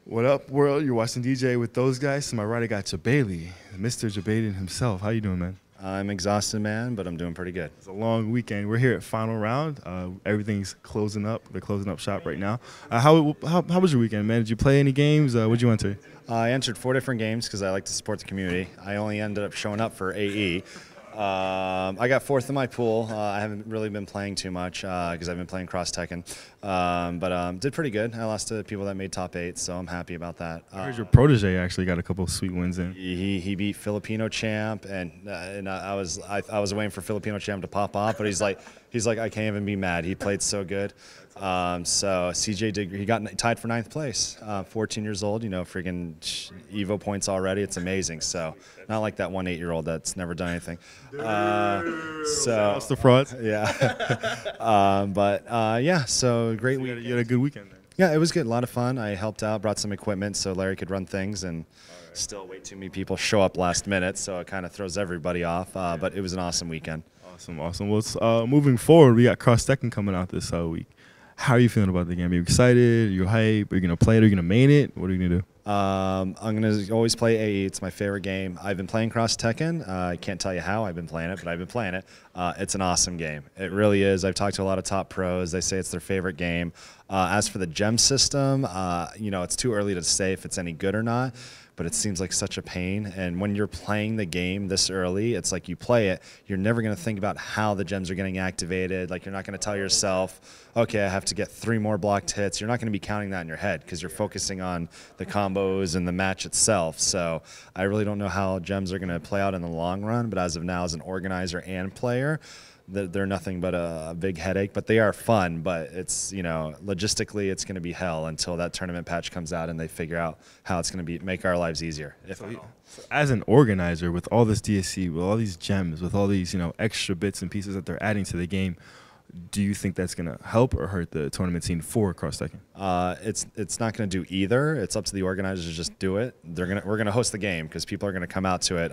What up, world? You're watching DJ with those guys. To my right, I got Jebailey, Mr. Jebailey himself. How you doing, man? I'm exhausted, man, but I'm doing pretty good. It's a long weekend. We're here at final round. Everything's closing up. They're closing up shop right now. How was your weekend, man? Did you play any games? What'd you enter? I entered 4 different games because I like to support the community. I only ended up showing up for AE. I got 4th in my pool. I haven't really been playing too much because I've been playing cross Tekken, but did pretty good. I lost to people that made top 8, so I'm happy about that. I heard your protege actually got a couple of sweet wins in. He beat Filipino champ, and I was waiting for Filipino champ to pop off, but he's like I can't even be mad. He played so good. So CJ did. He got tied for 9th place. 14 years old. You know, freaking Evo points already. It's amazing. So not like that 8-year-old that's never done anything. So that's the fraud. Yeah. Yeah. So great week. You had a good weekend then. Yeah, it was good. A lot of fun. I helped out, brought some equipment so Larry could run things, and still way too many people show up last minute, so it kind of throws everybody off. But it was an awesome weekend. Awesome. Well, moving forward, we got cross Tekken coming out this week. How are you feeling about the game? Are you excited? Are you hype? Are you going to play it? Are you going to main it? What are you going to do? I'm going to always play AE. It's my favorite game. I've been playing cross Tekken. I can't tell you how I've been playing it, but I've been playing it. It's an awesome game. It really is. I've talked to a lot of top pros. They say it's their favorite game. As for the gem system, you know, it's too early to say if it's any good or not, but it seems like such a pain. And when you're playing the game this early, it's like you play it, you're never going to think about how the gems are getting activated. Like, you're not going to tell yourself, okay, I have to get 3 more blocked hits. You're not going to be counting that in your head because you're focusing on the combos and the match itself. So I really don't know how gems are going to play out in the long run, but as of now, as an organizer and player, they're nothing but a big headache, but they are fun. But it's, you know, logistically, it's going to be hell until that tournament patch comes out and they figure out how it's going to make our lives easier. So as an organizer, with all this DSC, with all these gems, with all these, you know, extra bits and pieces that they're adding to the game, do you think that's going to help or hurt the tournament scene for cross Tekken? It's not going to do either. It's up to the organizers to just do it. We're gonna host the game because people are gonna come out to it.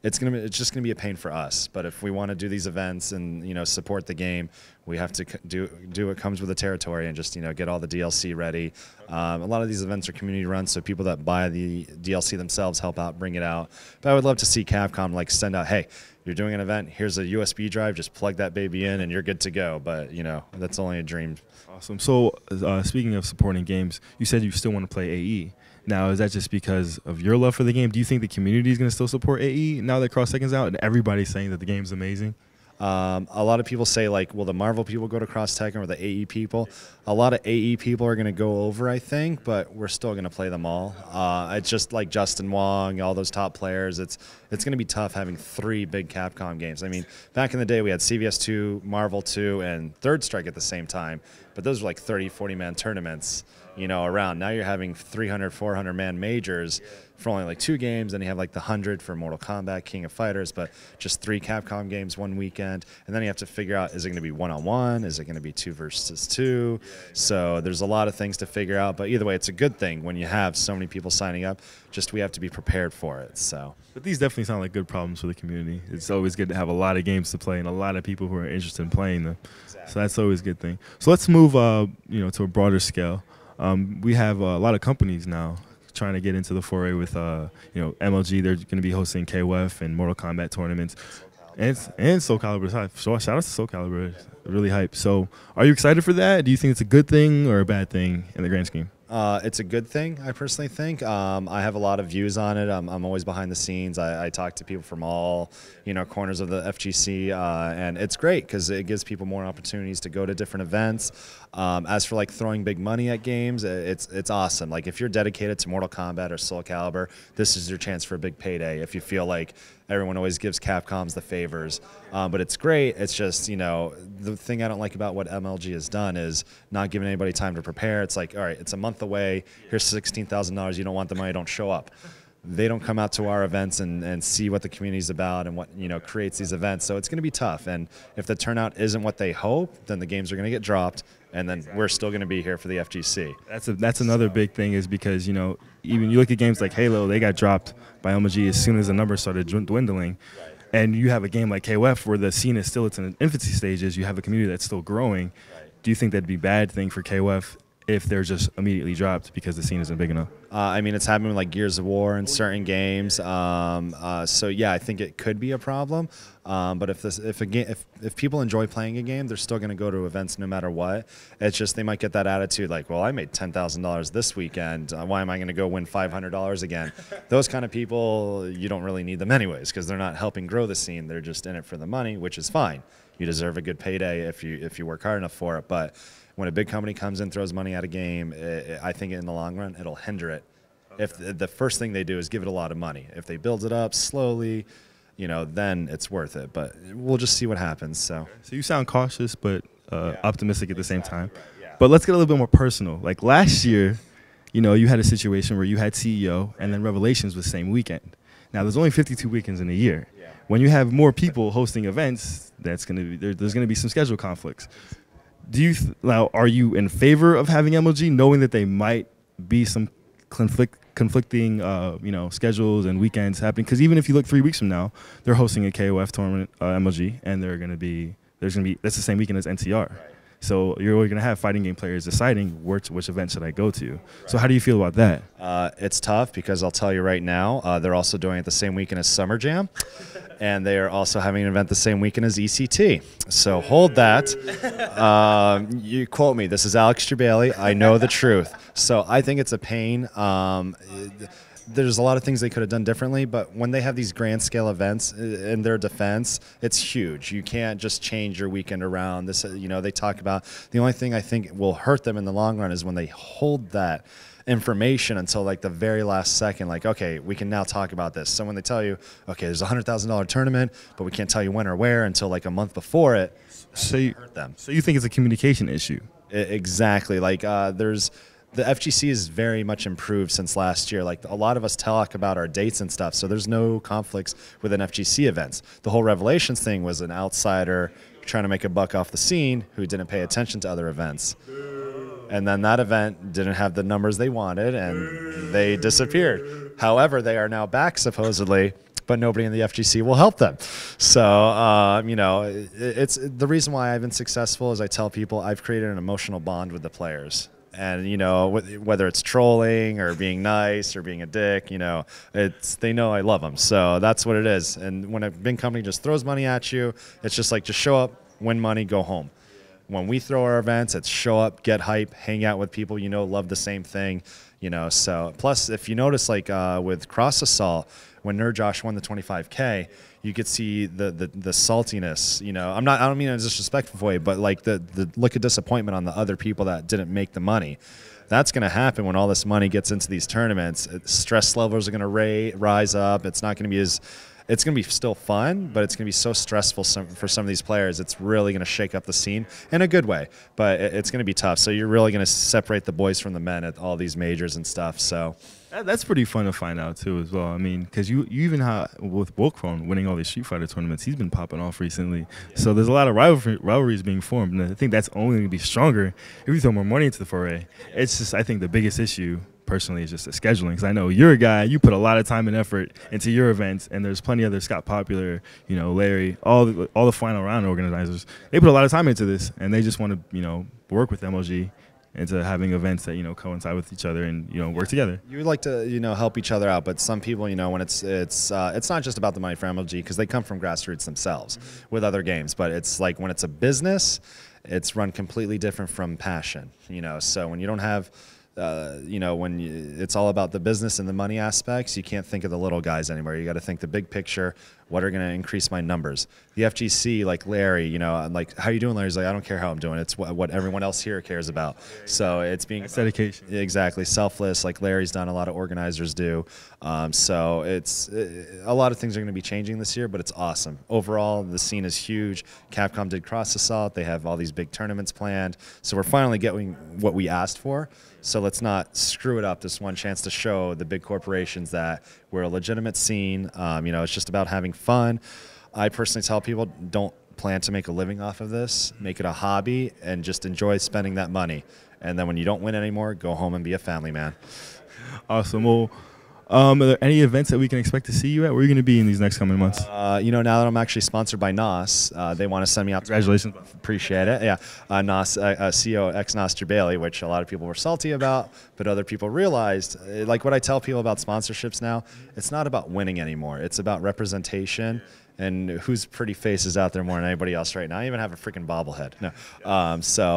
It's just gonna be a pain for us. But if we want to do these events and, you know, support the game, we have to do what comes with the territory and just, you know, get all the DLC ready. A lot of these events are community run, so people that buy the DLC themselves help out, bring it out. But I would love to see Capcom like send out, hey, you're doing an event, here's a USB drive, just plug that baby in and you're good to go. But, you know, that's only a dream. Awesome. So speaking of supporting games, you said you still want to play AE. Now, is that just because of your love for the game? Do you think the community is going to still support AE now that cross Tekken's out and everybody's saying that the game's amazing? A lot of people say, like, will the Marvel people go to cross Tekken or the AE people? A lot of AE people are going to go over, I think, but we're still going to play them all. It's just like Justin Wong, all those top players. It's going to be tough having 3 big Capcom games. I mean, back in the day, we had CVS 2, Marvel 2, and Third Strike at the same time, but those were like 30, 40-man tournaments, you know, around. Now you're having 300, 400-man majors for only like 2 games, then you have like the 100 for Mortal Kombat, King of Fighters, but just 3 Capcom games one weekend, and then you have to figure out, is it going to be 1-on-1? Is it going to be 2 versus 2? So there's a lot of things to figure out, but either way, it's a good thing when you have so many people signing up. Just we have to be prepared for it. So, but these definitely sound like good problems for the community. It's always good to have a lot of games to play and a lot of people who are interested in playing them. Exactly. So that's always a good thing. So let's move, you know, to a broader scale. We have a lot of companies now trying to get into the foray with, you know, MLG. They're going to be hosting KOF and Mortal Kombat tournaments, and Soul Calibur's hype. So shout out to Soul Calibur, really hype. So are you excited for that? Do you think it's a good thing or a bad thing in the grand scheme? It's a good thing, I personally think. I have a lot of views on it. I'm always behind the scenes. I talk to people from all, you know, corners of the FGC, and it's great because it gives people more opportunities to go to different events. As for like throwing big money at games, it's awesome. Like, if you're dedicated to Mortal Kombat or Soul Calibur, this is your chance for a big payday. If you feel like everyone always gives Capcoms the favors, but it's great. It's just, you know, the thing I don't like about what MLG has done is not giving anybody time to prepare. It's like, all right, it's a month away. Here's $16,000. You don't want the money, don't show up. They don't come out to our events and see what the community's about and what, you know, creates these events. So it's going to be tough. And if the turnout isn't what they hope, then the games are going to get dropped, and then we're still going to be here for the FGC. That's another big thing, is because, you know, even you look at games like Halo, they got dropped by MLG as soon as the numbers started dwindling. And you have a game like KOF where the scene is still, it's in infancy stages. You have a community that's still growing. Do you think that'd be a bad thing for KOF if they're just immediately dropped because the scene isn't big enough? I mean, it's happened with like Gears of War in certain games. So yeah, I think it could be a problem. But if people enjoy playing a game, they're still going to go to events no matter what. It's just they might get that attitude like, well, I made $10,000 this weekend. Why am I going to go win $500 again? Those kind of people, you don't really need them anyways because they're not helping grow the scene. They're just in it for the money, which is fine. You deserve a good payday if you work hard enough for it. But when a big company comes in, throws money at a game, I think in the long run, it'll hinder it. If the first thing they do is give it a lot of money. If they build it up slowly, then it's worth it. But we'll just see what happens. So you sound cautious but optimistic at the same time. But let's get a little bit more personal. Like last year, you had a situation where you had CEO and then Revelations was the same weekend. Now, there's only 52 weekends in a year. When you have more people hosting events, there's going to be some schedule conflicts. Now, are you in favor of having MLG, knowing that they might be some conflicting, schedules and weekends happening? Because even if you look 3 weeks from now, they're hosting a KOF tournament, MLG, and that's the same weekend as NCR. Right. So you're going to have fighting game players deciding which event should I go to. Right. So how do you feel about that? It's tough because I'll tell you right now, they're also doing it the same weekend as Summer Jam. And they are also having an event the same weekend as ECT. So hold that. You quote me. This is Alex Jebailey. I know the truth. So I think it's a pain. There's a lot of things they could have done differently, but when they have these grand scale events in their defense, it's huge. You can't just change your weekend around. They talk about the only thing I think will hurt them in the long run is when they hold that information until like the very last second, like, okay, we can now talk about this. So when they tell you, okay, there's a $100,000 tournament, but we can't tell you when or where until like a month before it, so you hurt them. So you think it's a communication issue? Exactly. Like the FGC is very much improved since last year. Like a lot of us talk about our dates and stuff, so there's no conflicts with an FGC events. The whole Revelations thing was an outsider trying to make a buck off the scene who didn't pay attention to other events. And then that event didn't have the numbers they wanted, and they disappeared. However, they are now back, supposedly, but nobody in the FGC will help them. So, it's the reason why I've been successful is I tell people I've created an emotional bond with the players. And, whether it's trolling or being nice or being a dick, they know I love them. So that's what it is. And when a big company just throws money at you, it's just like, just show up, win money, go home. When we throw our events, it's show up, get hype, hang out with people love the same thing, So plus, if you notice, like with Cross Assault, when Nerd Josh won the 25K, you could see the saltiness. I don't mean in a disrespectful way, but like the look of disappointment on the other people that didn't make the money. That's going to happen when all this money gets into these tournaments. Stress levels are going to rise up. It's not going to be it's going to be still fun, but it's going to be so stressful for some of these players. It's really going to shake up the scene in a good way, but it's going to be tough. So you're really going to separate the boys from the men at all these majors and stuff. So that's pretty fun to find out too, as well. I mean, because you even have with Wolfcron winning all these Street Fighter tournaments, he's been popping off recently. Yeah. So there's a lot of rivalries being formed, and I think that's only going to be stronger if you throw more money into the foray. It's just, I think, the biggest issue personally is just the scheduling, because I know you're a guy, you put a lot of time and effort into your events, and there's plenty of other Scott Popular, Larry, all the final round organizers. They put a lot of time into this, and they just want to work with MLG into having events that coincide with each other and work together. You would like to help each other out, but some people when it's not just about the money for MLG, because they come from grassroots themselves with other games, but it's like when it's a business, it's run completely different from passion. So when you don't have it's all about the business and the money aspects, you can't think of the little guys anymore. You got to think the big picture. What are going to increase my numbers? The FGC, like Larry, like, how you doing, Larry? He's like, I don't care how I'm doing. It's what everyone else here cares about. So it's being dedication. Exactly. Selfless, like Larry's done, a lot of organizers do. So a lot of things are going to be changing this year, but it's awesome. Overall, the scene is huge. Capcom did Cross Assault. They have all these big tournaments planned. So we're finally getting what we asked for. So let's not screw it up this one chance to show the big corporations that we're a legitimate scene. It's just about having fun. I personally tell people, don't plan to make a living off of this. Make it a hobby and just enjoy spending that money. And then when you don't win anymore, go home and be a family man. Awesome. Well, Are there any events that we can expect to see you at? Where are you going to be in these next coming months? Now that I'm actually sponsored by NOS, they want to send me out. Congratulations. Appreciate it. Yeah, NOS, CEO ex-NOS Jebailey, which a lot of people were salty about, but other people realized, like what I tell people about sponsorships now, it's not about winning anymore. It's about representation. And whose pretty face is out there more than anybody else right now? I even have a freaking bobblehead. No,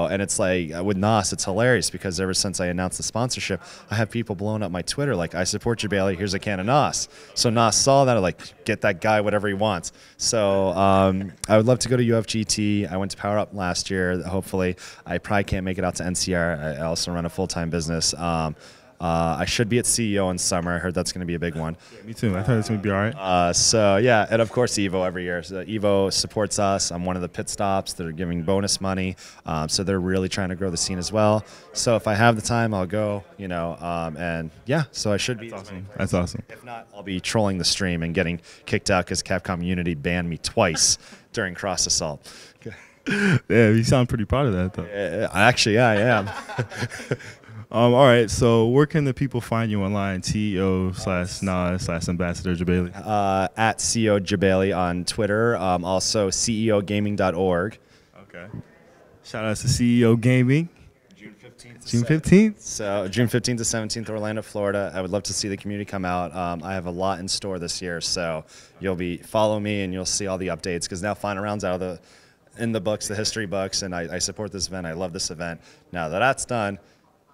and it's like with NOS, it's hilarious because ever since I announced the sponsorship, I have people blowing up my Twitter like, "I support Jebailey. Here's a can of NOS." So NOS saw that, like, get that guy whatever he wants. So I would love to go to UFGT. I went to Power Up last year. Hopefully, I probably can't make it out to NCR. I also run a full-time business. I should be at CEO in summer. I heard that's going to be a big one. Yeah, me too. I thought it's going to be all right. So, yeah, and of course EVO every year. So EVO supports us. I'm one of the pit stops. They're giving bonus money. So they're really trying to grow the scene as well. So if I have the time, I'll go, and yeah, so I should be. That's awesome. That's awesome. If not, I'll be trolling the stream and getting kicked out because Capcom Unity banned me twice during Cross Assault. Yeah, you sound pretty proud of that, though. Actually, yeah, I am. All right, so where can the people find you online? CEO/NOS/Ambassador Jebailey. At CEO Jebailey on Twitter. Also CEOgaming.org. Okay. Shout out to CEO Gaming. June 15th. June 15th? So June 15th to 17th, Orlando, Florida. I would love to see the community come out. I have a lot in store this year, so follow me and you'll see all the updates because now Final Round's out of in the books, the history books, and I support this event. I love this event. Now that that's done,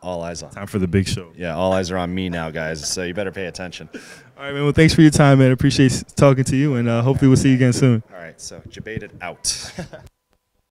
all eyes on. Time for the big show. Yeah, all eyes are on me now, guys. So you better pay attention. All right, man. Well, thanks for your time, man. Appreciate talking to you, and hopefully we'll see you again soon. All right, so Jebailey out.